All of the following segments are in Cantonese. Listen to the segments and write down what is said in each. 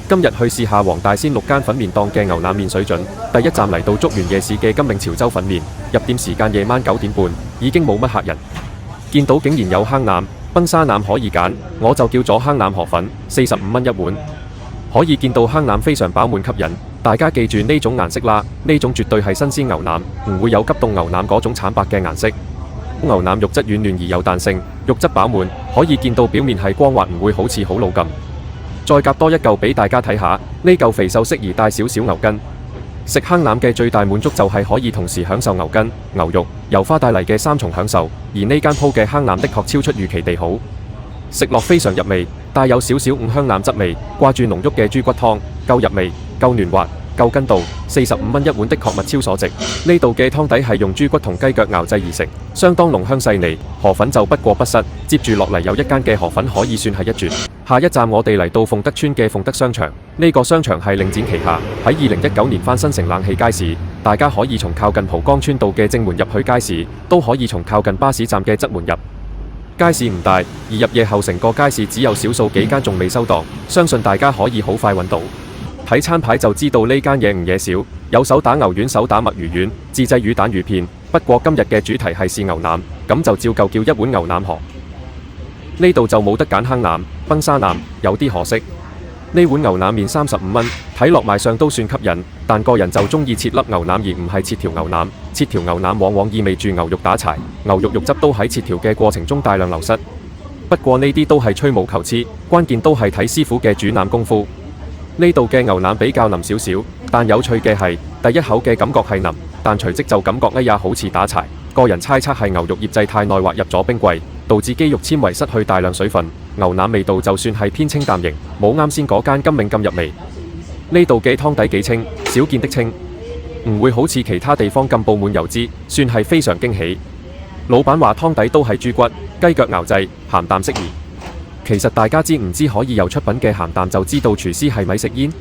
今日去試下黃大仙6間粉麵檔嘅牛腩麵水準。第一站嚟到竹園夜市嘅金領潮州粉麵，入店時間夜晚9點半，已經冇乜客人。見到竟然有坑腩、崩沙腩可以揀，我就叫咗坑腩河粉，45蚊一碗。可以見到坑腩非常飽滿吸引，大家記住呢種顏色啦，呢種絕對係新鮮牛腩，唔會有急凍牛腩嗰種慘白嘅顏色。牛腩肉質軟嫩而有彈性，肉質飽滿，可以見到表面係光滑，唔會好似好老咁。再夾多一嚿俾大家睇下，呢嚿肥瘦適宜帶少少牛筋。食坑腩嘅最大滿足就係可以同時享受牛筋、牛肉、油花帶嚟嘅3重享受，而呢間鋪嘅坑腩的確超出預期地好，食落非常入味，帶有少少五香腩汁味，掛住濃郁嘅豬骨湯，夠入味，夠嫩滑，夠筋道，45蚊一碗的確物超所值。呢度嘅湯底係用豬骨同雞腳熬製而成，相當濃香細膩，河粉就不過不失。接住落嚟有一間嘅河粉可以算係一絕。下一站我哋嚟到鳳德村嘅鳳德商場，呢個商場係領展旗下，喺2019年翻新成冷氣街市，大家可以從靠近蒲崗村道嘅正門入去街市，都可以從靠近巴士站嘅側門入。街市唔大，而入夜後成個街市只有少數幾間仲未收檔，相信大家可以好快揾到。睇餐牌就知道呢間嘢唔嘢少，有手打牛丸、手打墨魚丸、自製魚蛋魚片。不過今日嘅主題係試牛腩，咁就照舊叫一碗牛腩河。呢度就冇得揀坑腩、崩沙腩，有啲可惜。呢碗牛腩麵35蚊，睇落賣相都算吸引，但個人就中意切粒牛腩而唔係切條牛腩。切條牛腩往往意味住牛肉打柴，牛肉肉汁都喺切條嘅過程中大量流失。不過呢啲都係吹毛求疵，關鍵都係睇師傅嘅煮腩功夫。呢度嘅牛腩比較腍少少，但有趣嘅係，第一口嘅感覺係腍，但隨即就感覺呀好似打柴。個人猜測係牛肉醃製太耐或入咗冰櫃，導致肌肉纖維失去大量水分。牛腩味道就算係偏清淡型，冇啱先嗰間金領咁入味。呢度嘅湯底幾清，少見的清，唔會好似其他地方咁布滿油脂，算係非常驚喜。老闆話湯底都係豬骨、雞腳熬製，鹹淡適宜。其實大家知唔知可以由出品嘅鹹淡就知道廚師係咪食煙？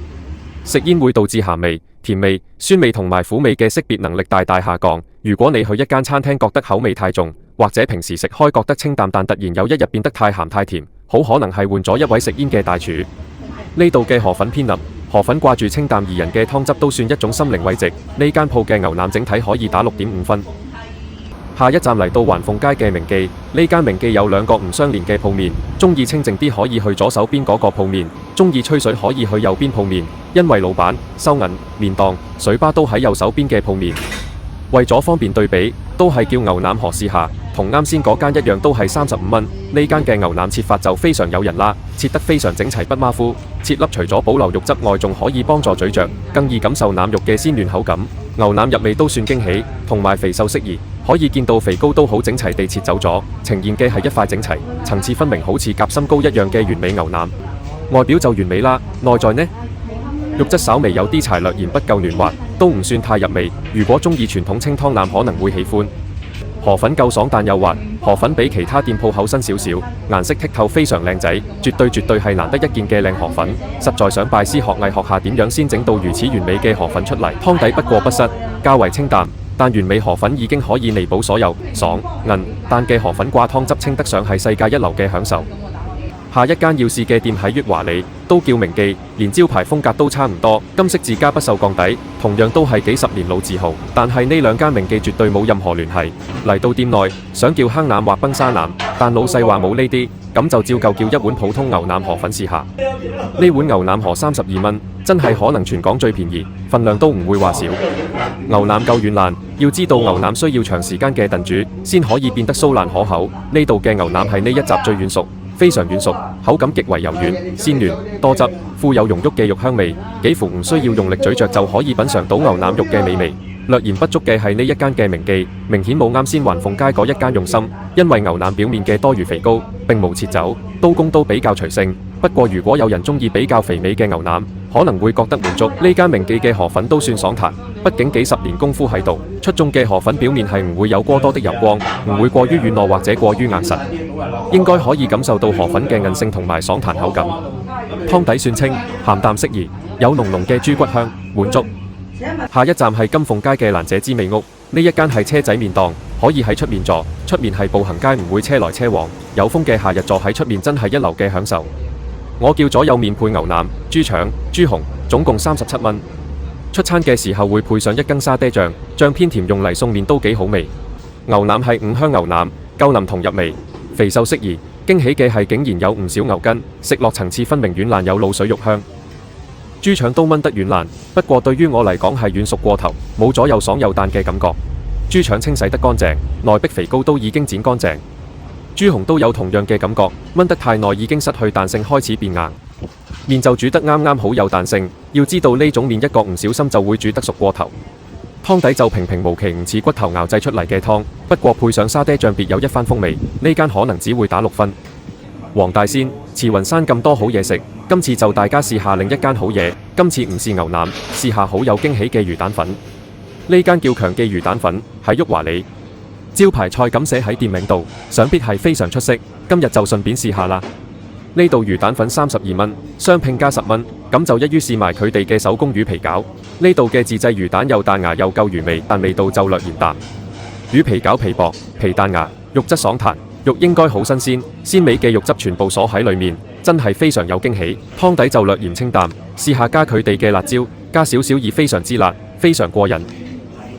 食煙會導致鹹味、甜味、酸味同埋苦味嘅識別能力大大下降。如果你去一間餐廳覺得口味太重，或者平時食開覺得清淡，但突然有一日變得太鹹太甜，好可能係換咗一位食煙嘅大廚。呢度嘅河粉偏腍，河粉掛住清淡宜人嘅湯汁都算一種心靈慰藉。呢間鋪嘅牛腩整體可以打6.5分。下一站嚟到環鳳街嘅明記，呢間明記有2個唔相連嘅鋪面，中意清靜啲可以去左手邊嗰個鋪面，中意吹水可以去右邊鋪面，因為老闆、收銀、麵檔、水吧都喺右手邊嘅鋪面。為咗方便對比，都係叫牛腩河試下，同啱先嗰間一樣都係35蚊。呢間嘅牛腩切法就非常誘人啦，切得非常整齊不馬虎，切粒除咗保留肉汁外，仲可以幫助咀嚼，更易感受腩肉嘅鮮嫩口感。牛腩入味都算驚喜，同埋肥瘦適宜，可以見到肥膏都好整齊地切走咗，呈現嘅係一塊整齊、層次分明，好似夾心糕一樣嘅完美牛腩。外表就完美啦，內在呢？肉質稍微有啲柴，略嫌不夠嫩滑，都唔算太入味。如果中意傳統清湯腩可能會喜歡。河粉夠爽但又滑，河粉比其他店鋪厚身少少，顏色剔透非常靚仔，絕對係難得一見嘅靚河粉。實在想拜師學藝，學下點樣先整到如此完美嘅河粉出嚟。湯底不過不失，較為清淡，但完美河粉已經可以彌補所有爽、韌、彈嘅河粉掛湯汁，稱得上係世界一流嘅享受。下一間要試嘅店喺裕華里，都叫明記，連招牌風格都差唔多，金色字加不鏽鋼底，同樣都係幾十年老字號。但係呢2間明記絕對冇任何聯繫。嚟到店內想叫坑腩或崩沙腩，但老細話冇呢啲，咁就照舊叫一碗普通牛腩河粉試下。呢碗牛腩河32蚊，真係可能全港最便宜，份量都唔會話少。牛腩夠軟爛，要知道牛腩需要長時間嘅燉煮，先可以變得酥爛可口。呢度嘅牛腩係呢一集最軟熟。非常軟熟，口感極為柔軟、鮮嫩、多汁，富有濃郁嘅肉香味，幾乎唔需要用力咀嚼就可以品嚐到牛腩肉嘅美味。略嫌不足嘅係呢一間嘅明記，明顯冇啱先環鳳街嗰一間用心，因為牛腩表面嘅多餘肥膏並無切走，刀工都比較隨性。不過如果有人中意比較肥美嘅牛腩，可能會覺得滿足。呢間明記嘅河粉都算爽彈，畢竟幾十年功夫喺度，出眾嘅河粉表面係唔會有過多的油光，唔會過於軟糯或者過於硬實，應該可以感受到河粉嘅韌性同埋爽彈口感。湯底算清，鹹淡適宜，有濃濃嘅豬骨香，滿足。下一站係金鳳街嘅蘭姐滋味屋，呢一間係車仔麵檔，可以喺出面坐，出面係步行街，唔會車來車往，有風嘅夏日坐喺出面真係一流嘅享受。我叫咗有面配牛腩、豬腸、豬紅，總共37蚊。出餐嘅時候會配上1羹沙爹醬，醬偏甜，用嚟送麵都幾好味。牛腩係五香牛腩，夠腍同入味，肥瘦適宜。驚喜嘅係竟然有唔少牛筋，食落層次分明軟爛，有滷水肉香。豬腸都炆得軟爛，不過對於我嚟講係軟熟過頭，冇咗又爽又彈嘅感覺。豬腸清洗得乾淨，內壁肥膏都已經剪乾淨。豬紅都有同樣嘅感覺，炆得太耐已經失去彈性，開始變硬。麵就煮得啱啱好有彈性，要知道呢種麵一個唔小心就會煮得熟過頭。湯底就平平無奇，唔似骨頭熬製出嚟嘅湯，不過配上沙爹醬別有一番風味。呢間可能只會打6分。黃大仙、慈雲山咁多好嘢食，今次就大家試下另一間好嘢。今次唔試牛腩，試下好有驚喜嘅魚蛋粉。呢間叫強記魚蛋粉，喺旭華里，招牌菜咁寫喺店名度，想必係非常出色。今日就順便試下啦。呢度魚蛋粉32蚊，雙拼加10蚊，咁就一於試埋佢哋嘅手工魚皮餃。呢度嘅自製魚蛋又彈牙又夠魚味，但味道就略嫌淡。魚皮餃皮薄，皮彈牙，肉質爽彈，肉應該好新鮮，鮮美嘅肉汁全部鎖喺裡面，真係非常有驚喜。湯底就略嫌清淡，試下加佢哋嘅辣椒，加少少已非常之辣，非常過癮。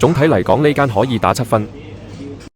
總體嚟講呢間可以打7分。